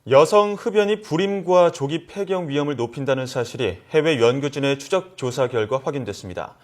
여성 흡연이 불임과 조기 폐경 위험을 높인다는 사실이 해외 연구진의 추적 조사 결과 확인됐습니다.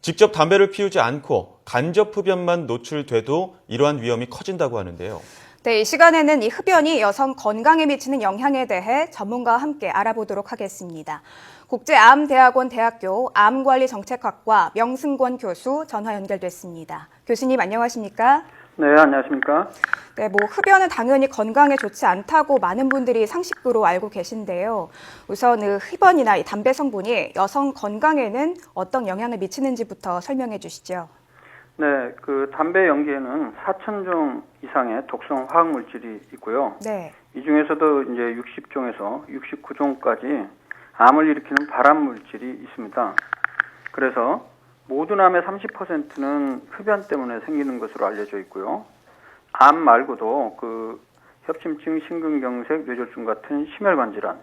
직접 담배를 피우지 않고 간접 흡연만 노출돼도 이러한 위험이 커진다고 하는데요. 네, 이 시간에는 이 흡연이 여성 건강에 미치는 영향에 대해 전문가와 함께 알아보도록 하겠습니다. 국제암대학원 대학교 암관리정책학과 명승권 교수 전화 연결됐습니다. 교수님 안녕하십니까? 네, 안녕하십니까? 네, 흡연은 당연히 건강에 좋지 않다고 많은 분들이 상식으로 알고 계신데요. 우선 흡연이나 이 담배 성분이 여성 건강에는 어떤 영향을 미치는지부터 설명해 주시죠. 네, 담배 연기에는 4,000종 이상의 독성 화학 물질이 있고요. 네. 이 중에서도 이제 60종에서 69종까지 암을 일으키는 발암 물질이 있습니다. 그래서 모든 암의 30%는 흡연 때문에 생기는 것으로 알려져 있고요. 암 말고도 협심증, 심근경색, 뇌졸중 같은 심혈관 질환,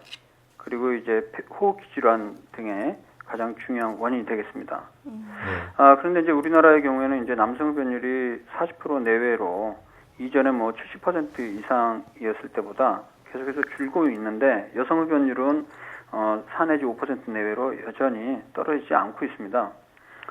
그리고 이제 호흡기 질환 등의 가장 중요한 원인이 되겠습니다. 그런데 이제 우리나라의 경우에는 이제 남성 흡연율이 40% 내외로 이전에 70% 이상이었을 때보다 계속해서 줄고 있는데 여성 흡연율은 4 내지 5% 내외로 여전히 떨어지지 않고 있습니다.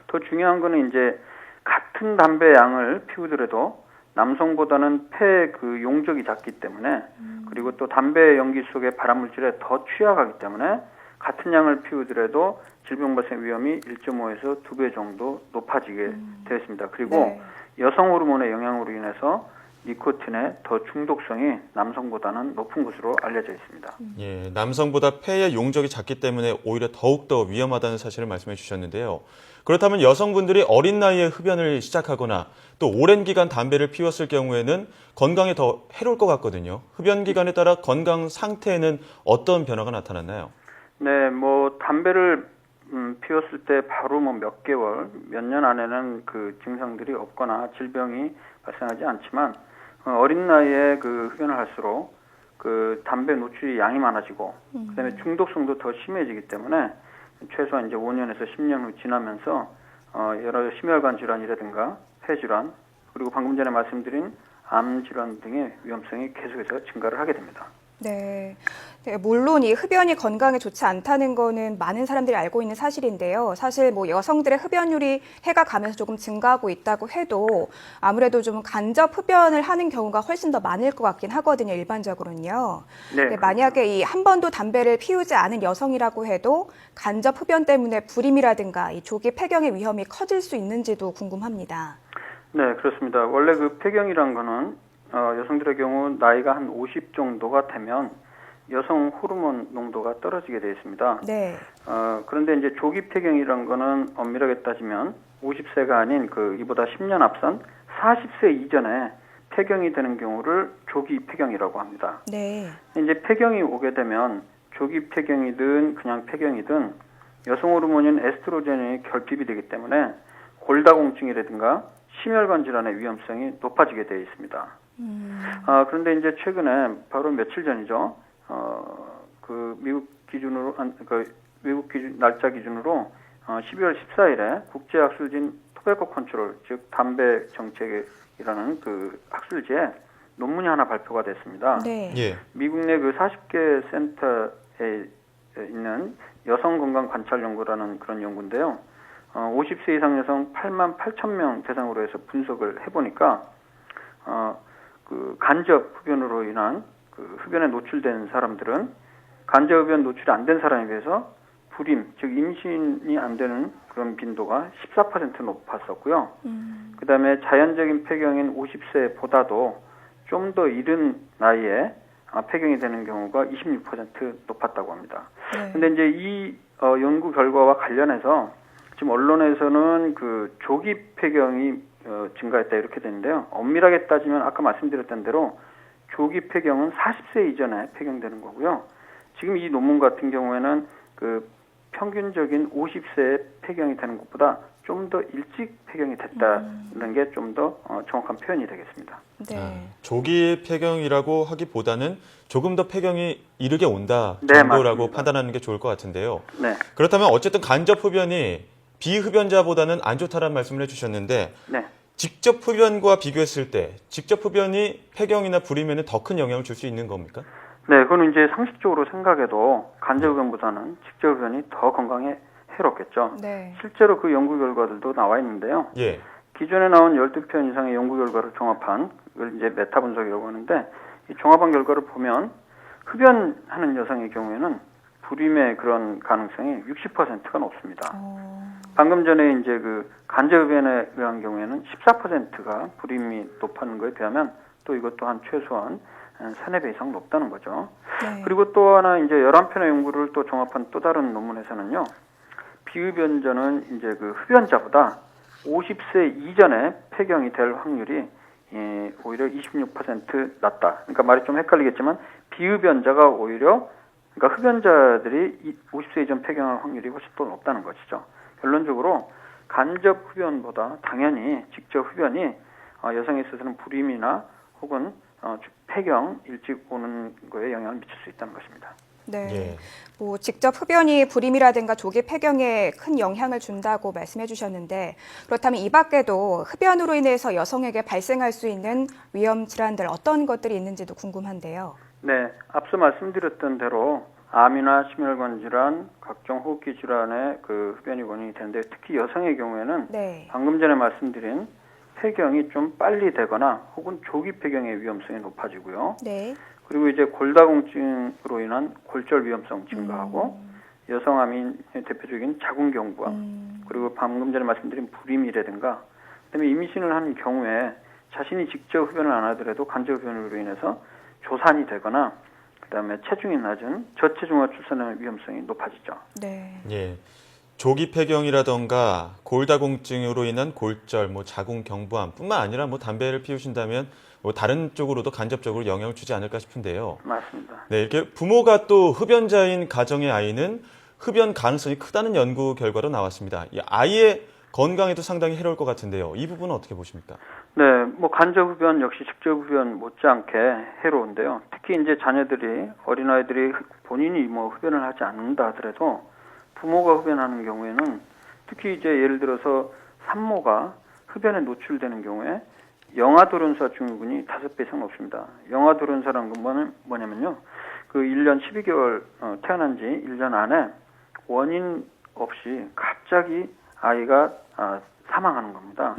더 중요한 거는 이제 같은 담배 양을 피우더라도 남성보다는 폐 용적이 작기 때문에 그리고 또 담배 연기 속의 발암 물질에 더 취약하기 때문에 같은 양을 피우더라도 질병 발생 위험이 1.5에서 2배 정도 높아지게 되어 있습니다. 그리고 네. 여성 호르몬의 영향으로 인해서 니코틴의 더 중독성이 남성보다는 높은 것으로 알려져 있습니다. 예, 남성보다 폐의 용적이 작기 때문에 오히려 더욱더 위험하다는 사실을 말씀해 주셨는데요. 그렇다면 여성분들이 어린 나이에 흡연을 시작하거나 또 오랜 기간 담배를 피웠을 경우에는 건강에 더 해로울 것 같거든요. 흡연 기간에 따라 건강 상태에는 어떤 변화가 나타났나요? 네, 담배를 피웠을 때 바로 몇 개월, 몇 년 안에는 증상들이 없거나 질병이 발생하지 않지만 어린 나이에 흡연을 할수록 담배 노출이 양이 많아지고 그다음에 중독성도 더 심해지기 때문에 최소한 이제 5년에서 10년 후 지나면서 여러 심혈관 질환이라든가 폐 질환 그리고 방금 전에 말씀드린 암 질환 등의 위험성이 계속해서 증가를 하게 됩니다. 네. 물론 이 흡연이 건강에 좋지 않다는 거는 많은 사람들이 알고 있는 사실인데요. 사실 여성들의 흡연율이 해가 가면서 조금 증가하고 있다고 해도 아무래도 좀 간접 흡연을 하는 경우가 훨씬 더 많을 것 같긴 하거든요, 일반적으로는요. 네, 만약에 이 한 번도 담배를 피우지 않은 여성이라고 해도 간접 흡연 때문에 불임이라든가 이 조기 폐경의 위험이 커질 수 있는지도 궁금합니다. 네, 그렇습니다. 원래 폐경이란 거는 여성들의 경우 나이가 한 50 정도가 되면 여성 호르몬 농도가 떨어지게 되어 있습니다. 네. 그런데 이제 조기 폐경이란 거는 엄밀하게 따지면 50세가 아닌 이보다 10년 앞선 40세 이전에 폐경이 되는 경우를 조기 폐경이라고 합니다. 네. 이제 폐경이 오게 되면 조기 폐경이든 그냥 폐경이든 여성 호르몬인 에스트로겐이 결핍이 되기 때문에 골다공증이라든가 심혈관 질환의 위험성이 높아지게 되어 있습니다. 그런데 이제 최근에 바로 며칠 전이죠. 미국 기준으로 미국 날짜 기준으로 12월 14일에 국제학술지 토베코 컨트롤 즉 담배 정책이라는 학술지에 논문이 하나 발표가 됐습니다. 네. 예. 미국 내 40개 센터에 있는 여성 건강 관찰 연구라는 그런 연구인데요. 50세 이상 여성 8만 8천 명 대상으로 해서 분석을 해보니까 간접 흡연으로 인한 흡연에 노출된 사람들은 간접 흡연 노출이 안 된 사람에 비해서 불임, 즉 임신이 안 되는 그런 빈도가 14% 높았었고요. 그다음에 자연적인 폐경인 50세보다도 좀 더 이른 나이에 폐경이 되는 경우가 26% 높았다고 합니다. 그런데 이제 이 연구 결과와 관련해서 지금 언론에서는 조기 폐경이 증가했다 이렇게 되는데요. 엄밀하게 따지면 아까 말씀드렸던 대로 조기 폐경은 40세 이전에 폐경되는 거고요. 지금 이 논문 같은 경우에는 평균적인 50세에 폐경이 되는 것보다 좀 더 일찍 폐경이 됐다는 게 좀 더 정확한 표현이 되겠습니다. 네. 조기 폐경이라고 하기보다는 조금 더 폐경이 이르게 온다 네, 정도라고 맞습니다. 판단하는 게 좋을 것 같은데요. 네. 그렇다면 어쨌든 간접 흡연이 비흡연자보다는 안 좋다는 말씀을 해주셨는데 네. 직접 흡연과 비교했을 때 직접 흡연이 폐경이나 불임에는 더 큰 영향을 줄 수 있는 겁니까? 네, 그건 이제 상식적으로 생각해도 간접흡연보다는 직접흡연이 더 건강에 해롭겠죠. 네. 실제로 그 연구 결과들도 나와 있는데요. 예. 기존에 나온 12편 이상의 연구 결과를 종합한 그걸 이제 메타 분석이라고 하는데 이 종합한 결과를 보면 흡연하는 여성의 경우에는 불임의 그런 가능성이 60%가 높습니다. 방금 전에 이제 그 간접흡연에 의한 경우에는 14%가 불임이 높다는 거에 비하면 또 이것 또한 최소한 3-4배 이상 높다는 거죠. 네. 그리고 또 하나 이제 11편의 연구를 또 종합한 또 다른 논문에서는요. 비흡연자는 이제 그 흡연자보다 50세 이전에 폐경이 될 확률이 오히려 26% 낮다. 그러니까 말이 좀 헷갈리겠지만 비흡연자가 오히려 그러니까 흡연자들이 50세 이전 폐경할 확률이 훨씬 더 높다는 것이죠. 결론적으로 간접 흡연보다 당연히 직접 흡연이 여성에 있어서는 불임이나 혹은 폐경 일찍 오는 거에 영향을 미칠 수 있다는 것입니다. 네. 예. 뭐 직접 흡연이 불임이라든가 조기 폐경에 큰 영향을 준다고 말씀해 주셨는데 그렇다면 이 밖에도 흡연으로 인해서 여성에게 발생할 수 있는 위험 질환들 어떤 것들이 있는지도 궁금한데요. 네, 앞서 말씀드렸던 대로 암이나 심혈관 질환, 각종 호흡기 질환의 그 흡연이 원인이 되는데 특히 여성의 경우에는 네. 방금 전에 말씀드린 폐경이 좀 빨리 되거나 혹은 조기 폐경의 위험성이 높아지고요. 네. 그리고 이제 골다공증으로 인한 골절 위험성 증가하고 여성암이 대표적인 자궁경부암 그리고 방금 전에 말씀드린 불임이라든가 그다음에 임신을 한 경우에 자신이 직접 흡연을 안 하더라도 간접 흡연으로 인해서 조산이 되거나 그다음에 체중이 낮은 저체중아 출산의 위험성이 높아지죠. 네. 예. 조기 폐경이라던가 골다공증으로 인한 골절, 자궁경부암뿐만 아니라 담배를 피우신다면 다른 쪽으로도 간접적으로 영향을 주지 않을까 싶은데요. 맞습니다. 네, 이렇게 부모가 또 흡연자인 가정의 아이는 흡연 가능성이 크다는 연구 결과로 나왔습니다. 이 아이의 건강에도 상당히 해로울 것 같은데요. 이 부분은 어떻게 보십니까? 네, 간접 흡연 역시 직접 흡연 못지않게 해로운데요. 특히 이제 자녀들이 어린아이들이 본인이 흡연을 하지 않는다 하더라도 부모가 흡연하는 경우에는 특히 이제 예를 들어서 산모가 흡연에 노출되는 경우에 영아돌연사 증후군이 5배 이상 높습니다. 영아돌연사라는 건 뭐냐면요. 그 1년 12개월 태어난 지 1년 안에 원인 없이 갑자기 아이가 사망하는 겁니다.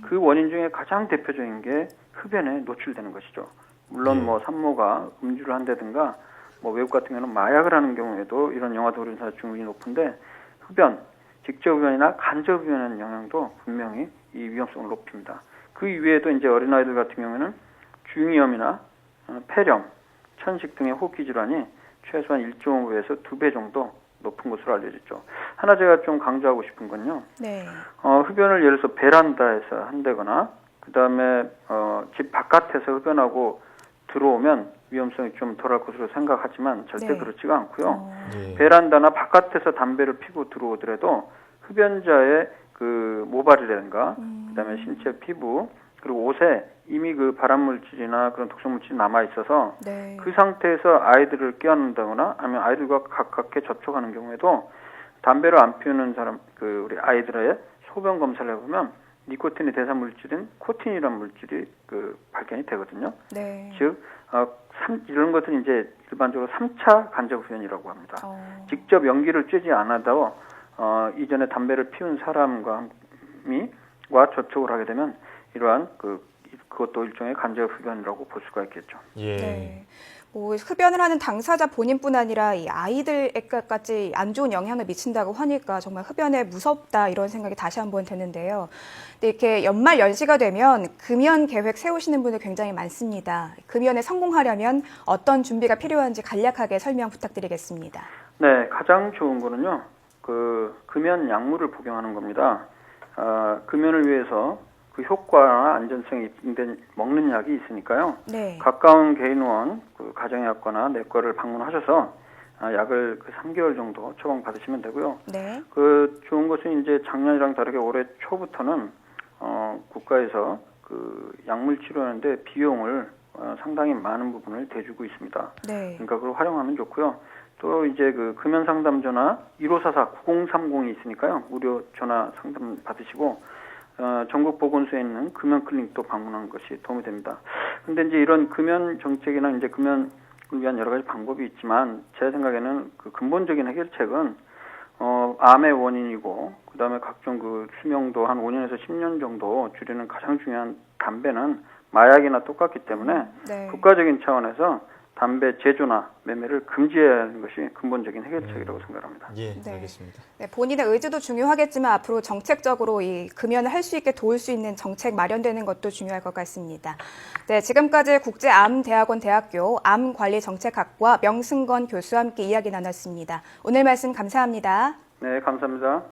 그 원인 중에 가장 대표적인 게 흡연에 노출되는 것이죠. 물론 산모가 음주를 한다든가 외국 같은 경우는 마약을 하는 경우에도 이런 영아돌연사 증후군이 높은데 흡연, 직접 흡연이나 간접 흡연의 영향도 분명히 이 위험성을 높입니다. 그 이외에도 이제 어린아이들 같은 경우에는 중이염이나 폐렴, 천식 등의 호흡기 질환이 최소한 1.5배에서 2배 정도 높은 것으로 알려졌죠. 하나 제가 좀 강조하고 싶은 건요. 네. 흡연을 예를 들어서 베란다에서 한다거나 그다음에 집 바깥에서 흡연하고 들어오면 위험성이 좀 덜할 것으로 생각하지만 절대 네. 그렇지가 않고요. 예. 베란다나 바깥에서 담배를 피고 들어오더라도 흡연자의 그 모발이라든가 그다음에 신체 피부 그리고 옷에 이미 그 발암물질이나 그런 독성물질이 남아 있어서 네. 그 상태에서 아이들을 껴안는다거나 아니면 아이들과 가깝게 접촉하는 경우에도 담배를 안 피우는 사람 우리 아이들의 소변 검사를 해보면 니코틴의 대사 물질인 코틴이라는 물질이 발견이 되거든요. 네. 즉 이런 것은 이제 일반적으로 3차 간접 흡연이라고 합니다. 직접 연기를 쬐지 않아도 이전에 담배를 피운 사람과 접촉을 하게 되면 이러한 그것도 일종의 간접 흡연이라고 볼 수가 있겠죠. 예. 네. 흡연을 하는 당사자 본인뿐 아니라 이 아이들에게까지 안 좋은 영향을 미친다고 하니까 정말 흡연에 무섭다 이런 생각이 다시 한번 드는데요. 근데 이렇게 연말 연시가 되면 금연 계획 세우시는 분들 굉장히 많습니다. 금연에 성공하려면 어떤 준비가 필요한지 간략하게 설명 부탁드리겠습니다. 네, 가장 좋은 거는요. 금연 약물을 복용하는 겁니다. 금연을 위해서 그 효과나 안전성이 입증된 먹는 약이 있으니까요. 네. 가까운 개인의원, 가정의학과나 내과를 방문하셔서 약을 3개월 정도 처방 받으시면 되고요. 네. 좋은 것은 이제 작년이랑 다르게 올해 초부터는 국가에서 약물 치료하는데 비용을 상당히 많은 부분을 대주고 있습니다. 네. 그러니까 그걸 활용하면 좋고요. 또 이제 금연 상담 전화 1544-9030이 있으니까요. 무료 전화 상담 받으시고 전국 보건소에 있는 금연 클리닉도 방문하는 것이 도움이 됩니다. 근데 이제 이런 금연 정책이나 이제 금연 위한 여러 가지 방법이 있지만 제 생각에는 그 근본적인 해결책은 암의 원인이고 그다음에 각종 그 수명도 한 5년에서 10년 정도 줄이는 가장 중요한 담배는 마약이나 똑같기 때문에 네. 국가적인 차원에서 담배 제조나 매매를 금지해야 하는 것이 근본적인 해결책이라고 생각합니다. 예, 네. 알겠습니다. 네, 본인의 의지도 중요하겠지만 앞으로 정책적으로 이 금연을 할 수 있게 도울 수 있는 정책 마련되는 것도 중요할 것 같습니다. 네, 지금까지 국제암대학원 대학교 암관리정책학과 명승건 교수와 함께 이야기 나눴습니다. 오늘 말씀 감사합니다. 네, 감사합니다.